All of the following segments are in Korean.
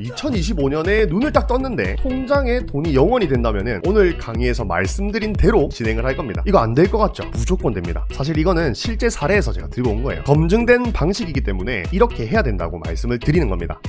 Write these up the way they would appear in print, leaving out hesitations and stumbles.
2025년에 눈을 딱 떴는데 통장에 돈이 0원이 된다면은 오늘 강의에서 말씀드린 대로 진행을 할 겁니다. 이거 안 될 것 같죠? 무조건 됩니다. 사실 이거는 실제 사례에서 제가 들고 온 거예요. 검증된 방식이기 때문에 이렇게 해야 된다고 말씀을 드리는 겁니다.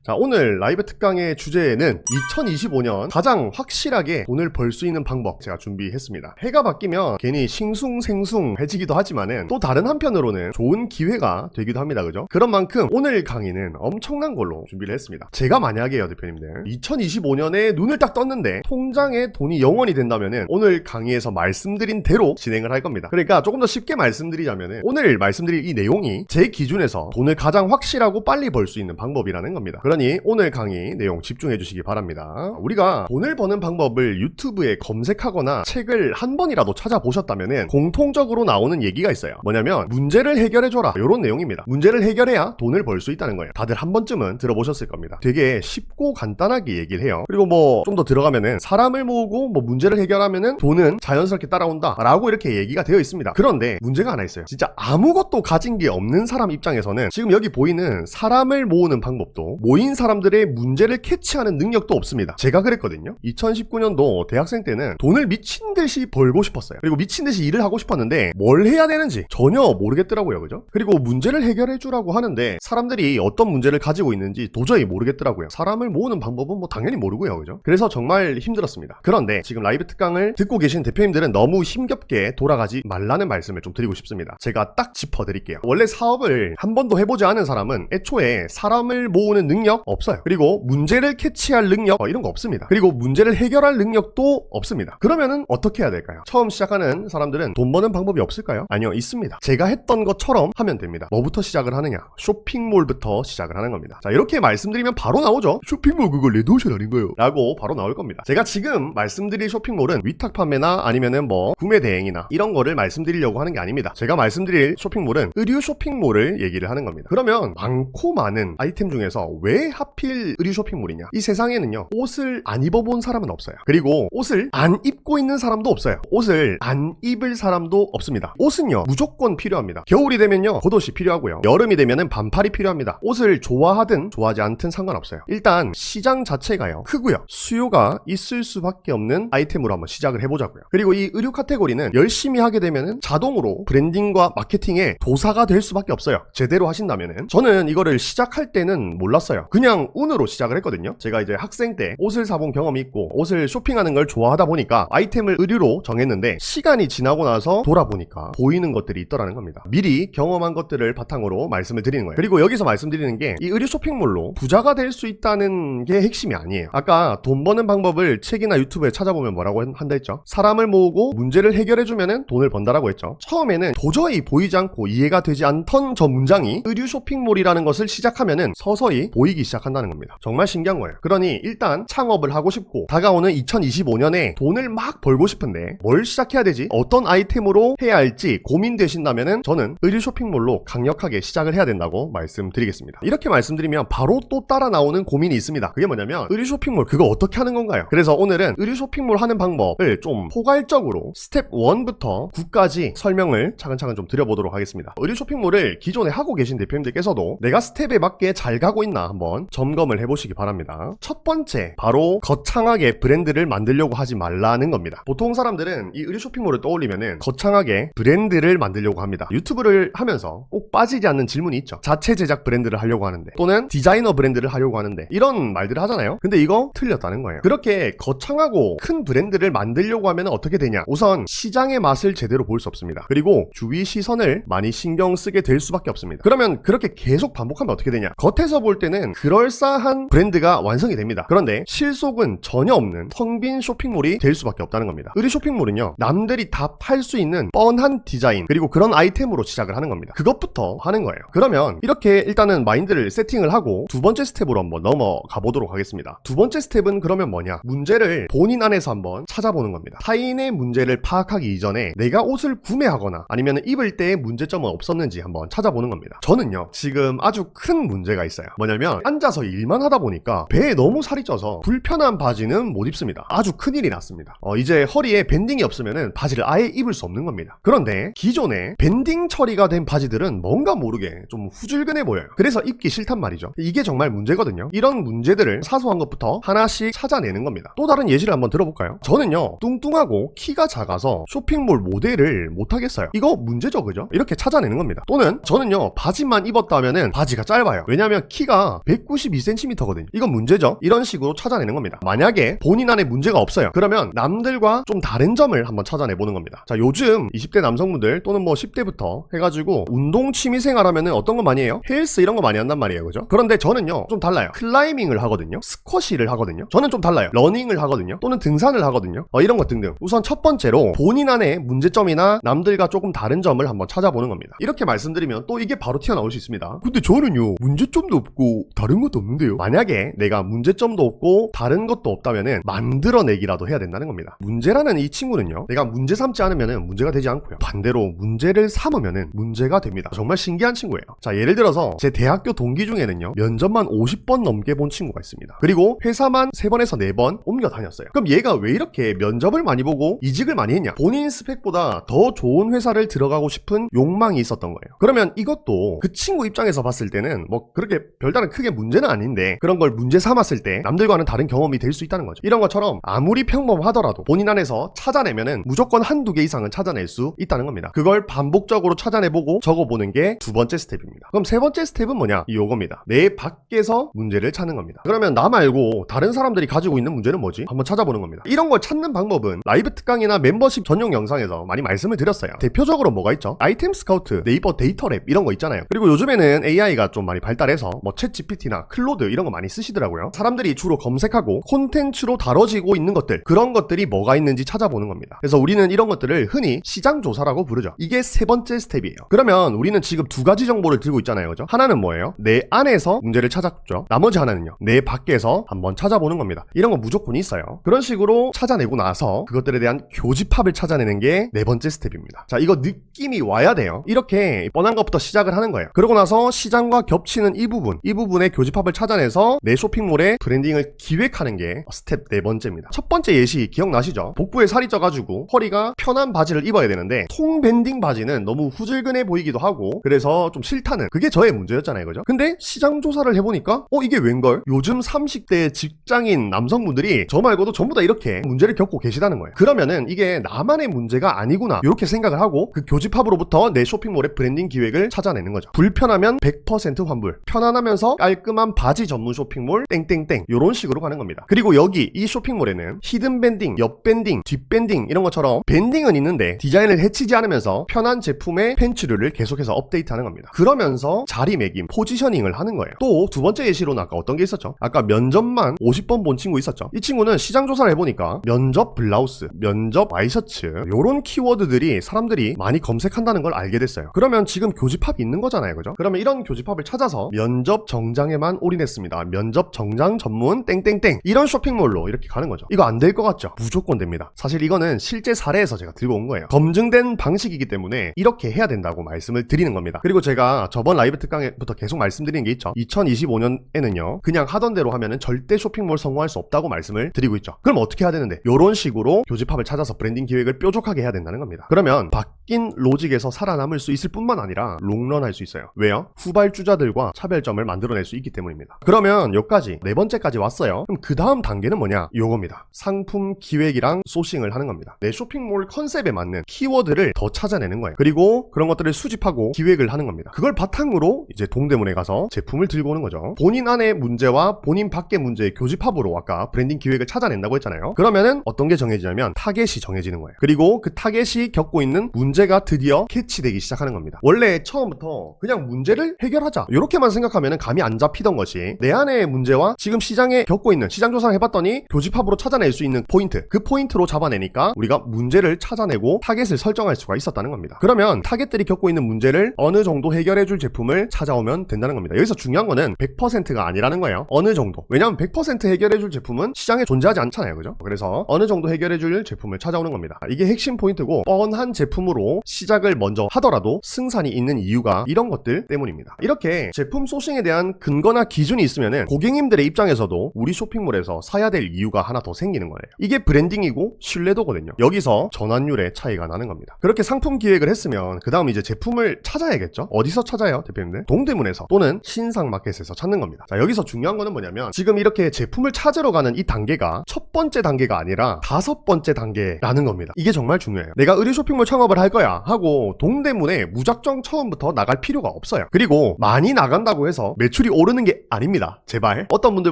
자, 오늘 라이브 특강의 주제는 2025년 가장 확실하게 돈을 벌 수 있는 방법 제가 준비했습니다. 해가 바뀌면 괜히 싱숭생숭해지기도 하지만은 또 다른 한편으로는 좋은 기회가 되기도 합니다. 그죠? 그런 만큼 오늘 강의는 엄청난 걸로 준비를 했습니다. 제가 만약에요, 대표님들 2025년에 눈을 딱 떴는데 통장에 돈이 0원이 된다면은 오늘 강의에서 말씀드린 대로 진행을 할 겁니다. 그러니까 조금 더 쉽게 말씀드리자면은 오늘 말씀드릴 이 내용이 제 기준에서 돈을 가장 확실하고 빨리 벌 수 있는 방법이라는 겁니다. 그러니 오늘 강의 내용 집중해 주시기 바랍니다. 우리가 돈을 버는 방법을 유튜브에 검색하거나 책을 한 번이라도 찾아보셨다면 공통적으로 나오는 얘기가 있어요. 뭐냐면 문제를 해결해줘라, 이런 내용입니다. 문제를 해결해야 돈을 벌 수 있다는 거예요. 다들 한 번쯤은 들어보셨을 겁니다. 되게 쉽고 간단하게 얘기를 해요. 그리고 뭐 좀 더 들어가면은 사람을 모으고 뭐 문제를 해결하면은 돈은 자연스럽게 따라온다 라고 이렇게 얘기가 되어 있습니다. 그런데 문제가 하나 있어요. 진짜 아무것도 가진 게 없는 사람 입장에서는 지금 여기 보이는 사람을 모으는 방법도, 모인 사람들의 문제를 캐치하는 능력도 없습니다. 제가 그랬거든요. 2019년도 대학생 때는 돈을 미친 듯이 벌고 싶었어요. 그리고 미친 듯이 일을 하고 싶었는데 뭘 해야 되는지 전혀 모르겠더라고요. 그죠? 그리고 문제를 해결해 주라고 하는데 사람들이 어떤 문제를 가지고 있는지 도저히 모르겠더라고요. 사람을 모으는 방법은 뭐 당연히 모르고요. 그죠? 그래서 정말 힘들었습니다. 그런데 지금 라이브 특강을 듣고 계신 대표님들은 너무 힘겹게 돌아가지 말라는 말씀을 좀 드리고 싶습니다. 제가 딱 짚어드릴게요. 원래 사업을 한 번도 해보지 않은 사람은 애초에 사람을 모으는 능력 없어요. 그리고 문제를 캐치할 능력 이런 거 없습니다. 그리고 문제를 해결할 능력도 없습니다. 그러면은 어떻게 해야 될까요? 처음 시작하는 사람들은 돈 버는 방법이 없을까요? 아니요, 있습니다. 제가 했던 것처럼 하면 됩니다. 뭐부터 시작을 하느냐? 쇼핑몰부터 시작을 하는 겁니다. 자, 이렇게 말씀드리면 바로 나오죠. 쇼핑몰 그거 레드오션 아닌가요? 라고 바로 나올 겁니다. 제가 지금 말씀드릴 쇼핑몰은 위탁 판매나 아니면은 뭐 구매 대행이나 이런 거를 말씀드리려고 하는 게 아닙니다. 제가 말씀드릴 쇼핑몰은 의류 쇼핑몰을 얘기를 하는 겁니다. 그러면 많고 많은 아이템 중에서 왜 하필 의류 쇼핑몰이냐? 이 세상에는요, 옷을 안 입어본 사람은 없어요. 그리고 옷을 안 입고 있는 사람도 없어요. 옷을 안 입을 사람도 없습니다. 옷은요, 무조건 필요합니다. 겨울이 되면요, 겉옷이 필요하고요. 여름이 되면은 반팔이 필요합니다. 옷을 좋아하든 좋아하지 않든 상관없어요. 일단 시장 자체가요, 크고요. 수요가 있을 수밖에 없는 아이템으로 한번 시작을 해보자고요. 그리고 이 의류 카테고리는 열심히 하게 되면은 자동으로 브랜딩과 마케팅의 도사가 될 수밖에 없어요. 제대로 하신다면은. 저는 이거를 시작할 때는 몰랐어요. 그냥 운으로 시작을 했거든요. 제가 이제 학생 때 옷을 사본 경험이 있고 옷을 쇼핑하는 걸 좋아하다 보니까 아이템을 의류로 정했는데 시간이 지나고 나서 돌아보니까 보이는 것들이 있더라는 겁니다. 미리 경험한 것들을 바탕으로 말씀을 드리는 거예요. 그리고 여기서 말씀드리는 게 이 의류 쇼핑몰로 부자가 될 수 있다는 게 핵심이 아니에요. 아까 돈 버는 방법을 책이나 유튜브에 찾아보면 뭐라고 한다 했죠? 사람을 모으고 문제를 해결해주면 돈을 번다라고 했죠. 처음에는 도저히 보이지 않고 이해가 되지 않던 저 문장이 의류 쇼핑몰이라는 것을 시작하면은 서서히 보이기 시작한다는 겁니다. 정말 신기한 거예요. 그러니 일단 창업을 하고 싶고 다가오는 2025년에 돈을 막 벌고 싶은데 뭘 시작해야 되지? 어떤 아이템으로 해야 할지 고민되신다면은 저는 의류 쇼핑몰로 강력하게 시작을 해야 된다고 말씀드리겠습니다. 이렇게 말씀드리면 바로 또 따라 나오는 고민이 있습니다. 그게 뭐냐면 의류 쇼핑몰 그거 어떻게 하는 건가요? 그래서 오늘은 의류 쇼핑몰 하는 방법을 좀 포괄적으로 스텝 1부터 9까지 설명을 차근차근 좀 드려보도록 하겠습니다. 의류 쇼핑몰을 기존에 하고 계신 대표님들께서도 내가 스텝에 맞게 잘 가고 있나 한번 점검을 해보시기 바랍니다. 첫 번째, 바로 거창하게 브랜드를 만들려고 하지 말라는 겁니다. 보통 사람들은 이 의류 쇼핑몰을 떠올리면은 거창하게 브랜드를 만들려고 합니다. 유튜브를 하면서 꼭 빠지지 않는 질문이 있죠. 자체 제작 브랜드를 하려고 하는데, 또는 디자이너 브랜드를 하려고 하는데, 이런 말들을 하잖아요. 근데 이거 틀렸다는 거예요. 그렇게 거창하고 큰 브랜드를 만들려고 하면 어떻게 되냐? 우선 시장의 맛을 제대로 볼 수 없습니다. 그리고 주위 시선을 많이 신경 쓰게 될 수밖에 없습니다. 그러면 그렇게 계속 반복하면 어떻게 되냐? 겉에서 볼 때는 그럴싸한 브랜드가 완성이 됩니다. 그런데 실속은 전혀 없는 텅 빈 쇼핑몰이 될 수밖에 없다는 겁니다. 의류 쇼핑몰은요, 남들이 다 팔 수 있는 뻔한 디자인 그리고 그런 아이템으로 시작을 하는 겁니다. 그것부터 하는 거예요. 그러면 이렇게 일단은 마인드를 세팅을 하고 두 번째 스텝으로 한번 넘어가 보도록 하겠습니다. 두 번째 스텝은 그러면 뭐냐? 문제를 본인 안에서 한번 찾아보는 겁니다. 타인의 문제를 파악하기 이전에 내가 옷을 구매하거나 아니면 입을 때의 문제점은 없었는지 한번 찾아보는 겁니다. 저는요, 지금 아주 큰 문제가 있어요. 뭐냐면 앉아서 일만 하다 보니까 배에 너무 살이 쪄서 불편한 바지는 못 입습니다. 아주 큰일이 났습니다. 이제 허리에 밴딩이 없으면 바지를 아예 입을 수 없는 겁니다. 그런데 기존에 밴딩 처리가 된 바지들은 뭔가 모르게 좀 후줄근해 보여요. 그래서 입기 싫단 말이죠. 이게 정말 문제거든요. 이런 문제들을 사소한 것부터 하나씩 찾아내는 겁니다. 또 다른 예시를 한번 들어볼까요? 저는요, 뚱뚱하고 키가 작아서 쇼핑몰 모델을 못하겠어요. 이거 문제죠, 그죠? 이렇게 찾아내는 겁니다. 또는 저는요, 바지만 입었다면은 바지가 짧아요. 왜냐하면 키가 192cm거든요. 이건 문제죠. 이런 식으로 찾아내는 겁니다. 만약에 본인 안에 문제가 없어요. 그러면 남들과 좀 다른 점을 한번 찾아내보는 겁니다. 자, 요즘 20대 남성분들 또는 뭐 10대부터 해가지고 운동 취미생활 하면은 어떤 거 많이 해요? 헬스 이런 거 많이 한단 말이에요, 그죠? 그런데 저는요, 좀 달라요. 클라이밍을 하거든요. 스쿼시를 하거든요. 저는 좀 달라요. 러닝을 하거든요. 또는 등산을 하거든요. 이런 것 등등. 우선 첫 번째로 본인 안에 문제점이나 남들과 조금 다른 점을 한번 찾아보는 겁니다. 이렇게 말씀드리면 또 이게 바로 튀어나올 수 있습니다. 근데 저는요, 문제점도 없고 다른 것도 없는데요. 만약에 내가 문제점도 없고 다른 것도 없다면은 만들어내기라도 해야 된다는 겁니다. 문제라는 이 친구는요, 내가 문제 삼지 않으면은 문제가 되지 않고요, 반대로 문제를 삼으면은 문제가 됩니다. 정말 신기한 친구예요. 자, 예를 들어서 제 대학교 동기 중에는요, 면접만 50번 넘게 본 친구가 있습니다. 그리고 회사만 3번에서 4번 옮겨 다녔어요. 그럼 얘가 왜 이렇게 면접을 많이 보고 이직을 많이 했냐? 본인 스펙보다 더 좋은 회사를 들어가고 싶은 욕망이 있었던 거예요. 그러면 이것도 그 친구 입장에서 봤을 때는 뭐 그렇게 별다른 크게 문제는 아닌데, 그런 걸 문제 삼았을 때 남들과는 다른 경험이 될 수 있다는 거죠. 이런 것처럼 아무리 평범하더라도 본인 안에서 찾아내면은 무조건 한두 개 이상은 찾아낼 수 있다는 겁니다. 그걸 반복적으로 찾아내보고 적어보는 게 두 번째 스텝입니다. 그럼 세 번째 스텝은 뭐냐? 요겁니다. 내 밖에서 문제를 찾는 겁니다. 그러면 나 말고 다른 사람들이 가지고 있는 문제는 뭐지? 한번 찾아보는 겁니다. 이런 걸 찾는 방법은 라이브 특강이나 멤버십 전용 영상에서 많이 말씀을 드렸어요. 대표적으로 뭐가 있죠? 아이템 스카우트, 네이버 데이터랩 이런 거 있잖아요. 그리고 요즘에는 AI가 좀 많이 발달해서 뭐 챗 GPT나 클로드 이런 거 많이 쓰시더라고요. 사람들이 주로 검색하고 콘텐츠로 다뤄지고 있는 것들, 그런 것들이 뭐가 있는지 찾아보는 겁니다. 그래서 우리는 이런 것들을 흔히 시장조사라고 부르죠. 이게 세 번째 스텝이에요. 그러면 우리는 지금 두 가지 정보를 들고 있잖아요, 그죠? 하나는 뭐예요? 내 안에서 문제를 찾았죠. 나머지 하나는요, 내 밖에서 한번 찾아보는 겁니다. 이런 거 무조건 있어요. 그런 식으로 찾아내고 나서 그것들에 대한 교집합을 찾아내는 게 네 번째 스텝입니다. 자, 이거 느낌이 와야 돼요. 이렇게 뻔한 것부터 시작을 하는 거예요. 그러고 나서 시장과 겹치는 이 부분의 교집합을 찾아내서 내 쇼핑몰의 브랜딩을 기획하는 게 스텝 네 번째입니다. 첫 번째 예시 기억나시죠? 복부에 살이 쪄가지고 허리가 편한 바지를 입어야 되는데 통 밴딩 바지는 너무 후줄근해 보이기도 하고 그래서 좀 싫다는, 그게 저의 문제였잖아요, 그죠? 근데 시장 조사를 해보니까 이게 웬걸? 요즘 30대 직장인 남성분들이 저 말고도 전부 다 이렇게 문제를 겪고 계시다는 거예요. 그러면은 이게 나만의 문제가 아니구나, 이렇게 생각을 하고 그 교집합으로부터 내 쇼핑몰의 브랜딩 기획을 찾아내는 거죠. 불편하면 100% 환불, 편안하면서 깔끔한 바지 전문 쇼핑몰 땡땡땡, 이런 식으로 가는 겁니다. 그리고 여기 이 쇼핑몰에는 히든 밴딩, 옆 밴딩, 뒷 밴딩 이런 것처럼 밴딩은 있는데 디자인을 해치지 않으면서 편한 제품의 팬츠류를 계속해서 업데이트하는 겁니다. 그러면서 자리매김, 포지셔닝을 하는 거예요. 또 두 번째 예시로는 아까 어떤 게 있었죠? 아까 면접만 50번 본 친구 있었죠? 이 친구는 시장 조사를 해보니까 면접 블라우스, 면접 와이셔츠 요런 키워드들이 사람들이 많이 검색한다는 걸 알게 됐어요. 그러면 지금 교집합이 있는 거잖아요, 그죠? 그러면 이런 교집합을 찾아서 면접 정장에만 올인했습니다, 면접 정장 전문 땡땡땡, 이런 쇼핑몰로 이렇게 가는 거죠. 이거 안 될 것 같죠? 무조건 됩니다. 사실 이거는 실제 사례에서 제가 들고 온 거예요. 검증된 방식이기 때문에 이렇게 해야 된다고 말씀을 드리는 겁니다. 그리고 제가 저번 라이브 특강부터 계속 말씀드리는 게 있죠. 2025년에는요 그냥 하던 대로 하면은 절대 쇼핑몰 성공할 수 없다고 말씀을 드리고 있죠. 그럼 어떻게 해야 되는데, 요런 식으로 교집합을 찾아서 브랜딩 기획을 뾰족하게 해야 된다는 겁니다. 그러면 바뀐 로직에서 살아남을 수 있을 뿐만 아니라 롱런 할 수 있어요. 왜요? 후발주자들과 차별점을 만들어낼 수 있기 때문입니다. 그러면 여기까지, 네 번째까지 왔어요. 그럼 그 다음 단계는 뭐냐? 요겁니다. 상품 기획이랑 소싱을 하는 겁니다. 내 쇼핑몰 컨셉에 맞는 키워드를 더 찾아내는 거예요. 그리고 그런 것들을 수집하고 기획을 하는 겁니다. 그걸 바탕으로 이제 동대문에 가서 제품을 들고 오는 거죠. 본인 안의 문제와 본인 밖의 문제의 교집합으로 아까 브랜딩 기획을 찾아낸다고 했잖아요. 그러면은 어떤 게 정해지냐면 타겟이 정해지는 거예요. 그리고 그 타겟이 겪고 있는 문제가 드디어 캐치되기 시작하는 겁니다. 원래 처음부터 그냥 문제를 해결하자 이렇게만 생각하면 감이 안 잡히던 것이, 내 안의 문제와 지금 시장에 겪고 있는, 시장 조사를 해봤더니 교집합으로 찾아낼 수 있는 포인트, 그 포인트로 잡아내니까 우리가 문제를 찾아내고 타겟을 설정할 수가 있었다는 겁니다. 그러면 타겟들이 겪고 있는 문제를 어느 정도 해결해줄 제품을 찾아오면 된다는 겁니다. 여기서 중요한 거는 100%가 아니라는 거예요. 어느 정도. 왜냐하면 100% 해결해줄 제품은 시장에 존재하지 않잖아요, 그죠? 그래서 어느 정도 해결해줄 제품을 찾아오는 겁니다. 이게 핵심 포인트고, 뻔한 제품으로 방식으로 시작을 먼저 하더라도 승산이 있는 이유가 이런 것들 때문입니다. 이렇게 제품 소싱에 대한 근거나 기준이 있으면은 고객님들의 입장에서도 우리 쇼핑몰에서 사야 될 이유가 하나 더 생기는 거예요. 이게 브랜딩이고 신뢰도거든요. 여기서 전환율의 차이가 나는 겁니다. 그렇게 상품 기획을 했으면 그 다음 이제 제품을 찾아야겠죠? 어디서 찾아요, 대표님들? 동대문에서 또는 신상마켓에서 찾는 겁니다. 자, 여기서 중요한 거는 뭐냐면 지금 이렇게 제품을 찾으러 가는 이 단계가 첫 번째 단계가 아니라 5번째 단계라는 겁니다. 이게 정말 중요해요. 내가 의류 쇼핑몰 창업을 할 거야 하고 동대문에 무작정 처음부터 나갈 필요가 없어요. 그리고 많이 나간다고 해서 매출이 오르는 게 아닙니다. 제발. 어떤 분들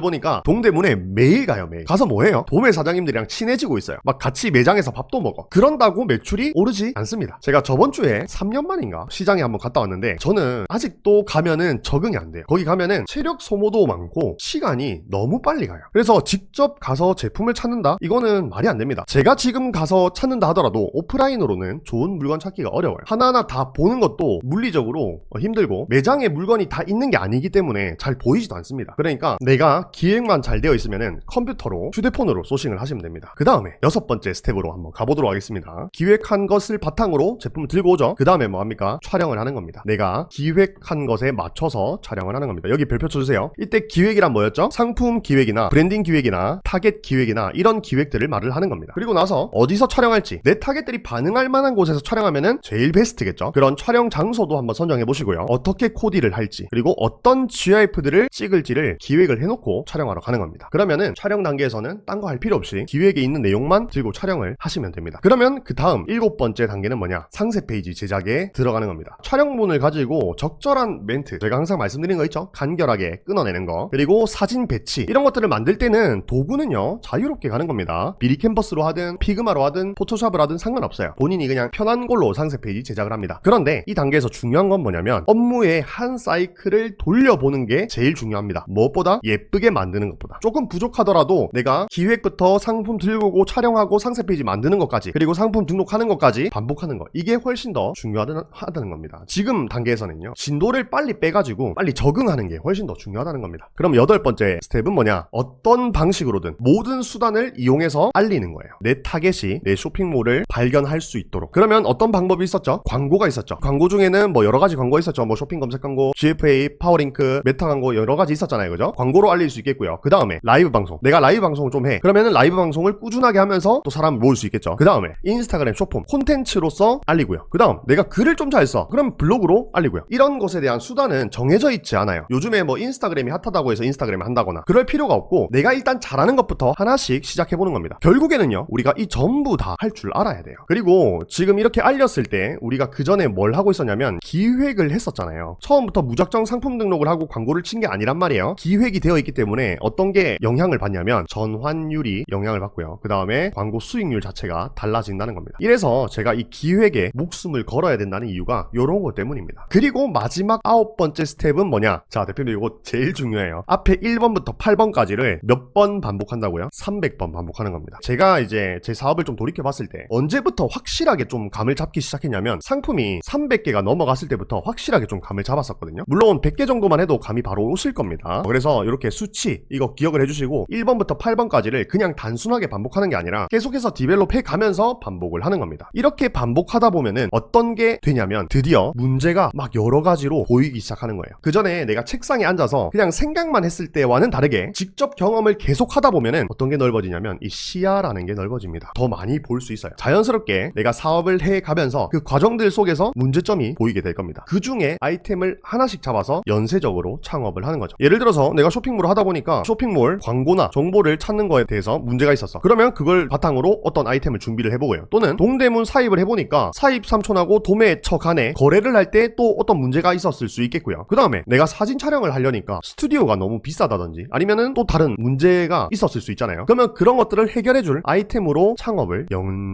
보니까 동대문에 매일 가요. 매일 가서 뭐해요? 도매 사장님들이랑 친해지고 있어요. 막 같이 매장에서 밥도 먹어. 그런다고 매출이 오르지 않습니다. 제가 저번 주에 3년 만인가 시장에 한번 갔다 왔는데 저는 아직도 가면은 적응이 안 돼요. 거기 가면은 체력 소모도 많고 시간이 너무 빨리 가요. 그래서 직접 가서 제품을 찾는다? 이거는 말이 안 됩니다. 제가 지금 가서 찾는다 하더라도 오프라인으로는 좋은 물건 찾기가 어려워요. 하나하나 다 보는 것도 물리적으로 힘들고 매장에 물건이 다 있는 게 아니기 때문에 잘 보이지도 않습니다. 그러니까 내가 기획만 잘 되어 있으면은 컴퓨터로 휴대폰으로 소싱을 하시면 됩니다. 그 다음에 6번째 스텝으로 한번 가보도록 하겠습니다. 기획한 것을 바탕으로 제품을 들고 오죠. 그 다음에 뭐 합니까? 촬영을 하는 겁니다. 내가 기획한 것에 맞춰서 촬영을 하는 겁니다. 여기 별표 쳐주세요. 이때 기획이란 뭐였죠? 상품 기획이나 브랜딩 기획이나 타겟 기획이나 이런 기획들을 말을 하는 겁니다. 그리고 나서 어디서 촬영할지 내 타겟들이 반응할 만한 곳에서 촬영하면은 제일 베스트겠죠. 그런 촬영 장소도 한번 선정해 보시고요. 어떻게 코디를 할지 그리고 어떤 GIF들을 찍을지를 기획을 해놓고 촬영하러 가는 겁니다. 그러면은 촬영 단계에서는 딴 거 할 필요 없이 기획에 있는 내용만 들고 촬영을 하시면 됩니다. 그러면 그 다음 7번째 단계는 뭐냐? 상세 페이지 제작에 들어가는 겁니다. 촬영문을 가지고 적절한 멘트, 제가 항상 말씀드린 거 있죠? 간결하게 끊어내는 거, 그리고 사진 배치 이런 것들을 만들 때는 도구는요 자유롭게 가는 겁니다. 비리 캔버스로 하든 피그마로 하든 포토샵을 하든 상관없어요. 본인이 그냥 편한 걸로 상세 페이지 제작을 합니다. 그런데 이 단계에서 중요한 건 뭐냐면 업무의 한 사이클을 돌려보는 게 제일 중요합니다. 무엇보다 예쁘게 만드는 것보다. 조금 부족하더라도 내가 기획부터 상품 들고 오고 촬영하고 상세 페이지 만드는 것까지 그리고 상품 등록하는 것까지 반복하는 거, 이게 훨씬 더 중요하다는 겁니다. 지금 단계에서는요 진도를 빨리 빼가지고 빨리 적응하는 게 훨씬 더 중요하다는 겁니다. 그럼 8번째 스텝은 뭐냐? 어떤 방식으로든 모든 수단을 이용해서 알리는 거예요. 내 타겟이 내 쇼핑몰을 발견할 수 있도록. 그러면 어떤 방법이 있었죠? 광고가 있었죠. 광고 중에는 뭐 여러 가지 광고 있었죠. 뭐 쇼핑 검색 광고, GFA, 파워링크, 메타 광고 여러 가지 있었잖아요. 그죠? 광고로 알릴 수 있겠고요. 그 다음에 라이브 방송. 내가 라이브 방송을 좀 해. 그러면은 라이브 방송을 꾸준하게 하면서 또 사람 모을 수 있겠죠. 그 다음에 인스타그램 쇼폼 콘텐츠로서 알리고요. 그 다음 내가 글을 좀 잘 써. 그럼 블로그로 알리고요. 이런 것에 대한 수단은 정해져 있지 않아요. 요즘에 뭐 인스타그램이 핫하다고 해서 인스타그램을 한다거나 그럴 필요가 없고 내가 일단 잘하는 것부터 하나씩 시작해보는 겁니다. 결국에는요 우리가 이 전부 다 할 줄 알아야 돼요. 그리고 지금 이렇게 알렸을 때 우리가 그 전에 뭘 하고 있었냐면 기획을 했었잖아요. 처음부터 무작정 상품 등록을 하고 광고를 친 게 아니란 말이에요. 기획이 되어 있기 때문에 어떤 게 영향을 받냐면 전환율이 영향을 받고요. 그 다음에 광고 수익률 자체가 달라진다는 겁니다. 이래서 제가 이 기획에 목숨을 걸어야 된다는 이유가 이런 것 때문입니다. 그리고 마지막 9번째 스텝은 뭐냐? 자, 대표님 이거 제일 중요해요. 앞에 1번부터 8번까지를 몇 번 반복한다고요? 300번 반복하는 겁니다. 제가 이제 제 사업을 좀 돌이켜봤을 때 언제부터 확실하게 좀 감을 잡기 시작했냐면 상품이 300개가 넘어갔을 때부터 확실하게 좀 감을 잡았었거든요. 물론 100개 정도만 해도 감이 바로 오실 겁니다. 그래서 이렇게 수치 이거 기억을 해주시고 1번부터 8번까지를 그냥 단순하게 반복하는 게 아니라 계속해서 디벨롭 해가면서 반복을 하는 겁니다. 이렇게 반복하다 보면은 어떤 게 되냐면 드디어 문제가 막 여러 가지로 보이기 시작하는 거예요. 그 전에 내가 책상에 앉아서 그냥 생각만 했을 때와는 다르게 직접 경험을 계속 하다 보면은 어떤 게 넓어지냐면 이 시야라는 게 넓어집니다. 더 많이 볼 수 있어요. 자연스럽게 내가 사업을 해가면서 그 과정들 속에서 문제점이 보이게 될 겁니다. 그 중에 아이템을 하나씩 잡아서 연쇄적으로 창업을 하는 거죠. 예를 들어서 내가 쇼핑몰을 하다 보니까 쇼핑몰 광고나 정보를 찾는 거에 대해서 문제가 있었어. 그러면 그걸 바탕으로 어떤 아이템을 준비를 해보고요. 또는 동대문 사입을 해보니까 사입 삼촌하고 도매처 간에 거래를 할 때 또 어떤 문제가 있었을 수 있겠고요. 그 다음에 내가 사진 촬영을 하려니까 스튜디오가 너무 비싸다든지 아니면은 또 다른 문제가 있었을 수 있잖아요. 그러면 그런 것들을 해결해줄 아이템으로 창업을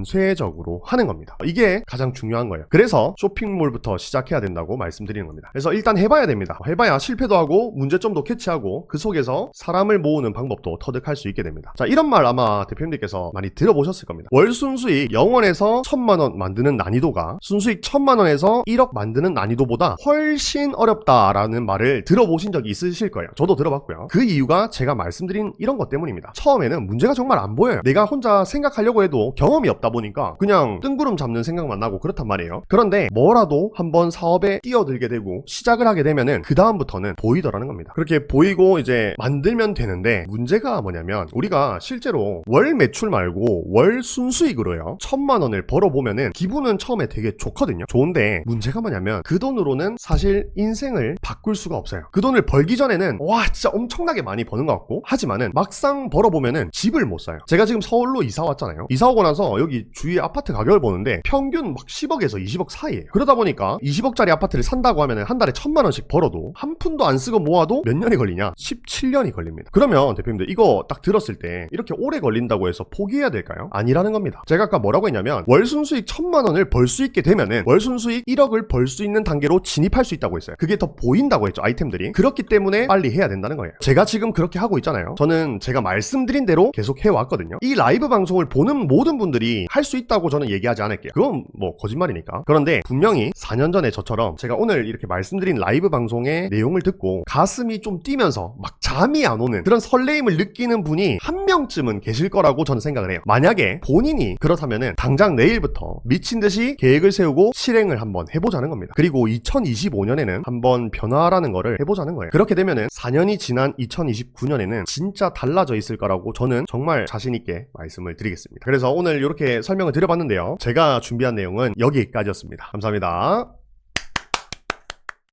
연쇄적으로 하는 겁니다. 이게 가장 중요한 거예요. 그래서 쇼핑몰부터 시작해야 된다고 말씀드리는 겁니다. 그래서 일단 해봐야 됩니다. 해봐야 실패도 하고 문제점도 캐치하고 그 속에서 사람을 모으는 방법도 터득할 수 있게 됩니다. 자, 이런 말 아마 대표님들께서 많이 들어보셨을 겁니다. 월 순수익 0원에서 1000만원 만드는 난이도가 순수익 1000만원에서 1억 만드는 난이도보다 훨씬 어렵다라는 말을 들어보신 적이 있으실 거예요. 저도 들어봤고요. 그 이유가 제가 말씀드린 이런 것 때문입니다. 처음에는 문제가 정말 안 보여요. 내가 혼자 생각하려고 해도 경험이 없다 보니까 그냥 뜬구름 잡는 생각만 나고 그렇단 말이에요. 그런데 뭐라도 한번 사업에 뛰어들게 되고 시작을 하게 되면은 그 다음부터는 보이더라는 겁니다. 그렇게 보이고 이제 만들면 되는데, 문제가 뭐냐면 우리가 실제로 월 매출 말고 월 순수익으로요 1000만원을 벌어보면은 기분은 처음에 되게 좋거든요. 좋은데 문제가 뭐냐면 그 돈으로는 사실 인생을 바꿀 수가 없어요. 그 돈을 벌기 전에는 와 진짜 엄청나게 많이 버는 것 같고, 하지만은 막상 벌어보면은 집을 못 사요. 제가 지금 서울로 이사 왔잖아요. 이사 오고 나서 여기 주위에 아파트 가격을 보는데 평균 막 10억에서 20억 사이에요. 그러다 보니까 20억짜리 아파트를 산다고 하면은 한 달에 1000만원씩 벌어도 한 푼도 안 쓰고 모아도 몇 년이 걸리냐? 17년이 걸립니다. 그러면 대표님들 이거 딱 들었을 때 이렇게 오래 걸린다고 해서 포기해야 될까요? 아니라는 겁니다. 제가 아까 뭐라고 했냐면 월 순수익 1000만원을 벌 수 있게 되면은 월 순수익 1억을 벌 수 있는 단계로 진입할 수 있다고 했어요. 그게 더 보인다고 했죠, 아이템들이. 그렇기 때문에 빨리 해야 된다는 거예요. 제가 지금 그렇게 하고 있잖아요. 저는 제가 말씀드린 대로 계속 해왔거든요. 이 라이브 방송을 보는 모든 분들이 할 수 있다고 저는 얘기하지 않을게요. 그건 뭐 거짓말이니까. 그런데 분명히 4년 전에 저처럼 제가 오늘 이렇게 말씀드린 라이브 방송의 내용을 듣고 가슴이 좀 뛰면서 막 잠이 안 오는 그런 설레임을 느끼는 분이 한 명쯤은 계실 거라고 저는 생각을 해요. 만약에 본인이 그렇다면은 당장 내일부터 미친 듯이 계획을 세우고 실행을 한번 해보자는 겁니다. 그리고 2025년에는 한번 변화라는 거를 해보자는 거예요. 그렇게 되면은 4년이 지난 2029년에는 진짜 달라져 있을 거라고 저는 정말 자신 있게 말씀을 드리겠습니다. 그래서 오늘 이렇게 설명을 드려봤는데요. 제가 준비한 내용은 여기까지였습니다. 감사합니다.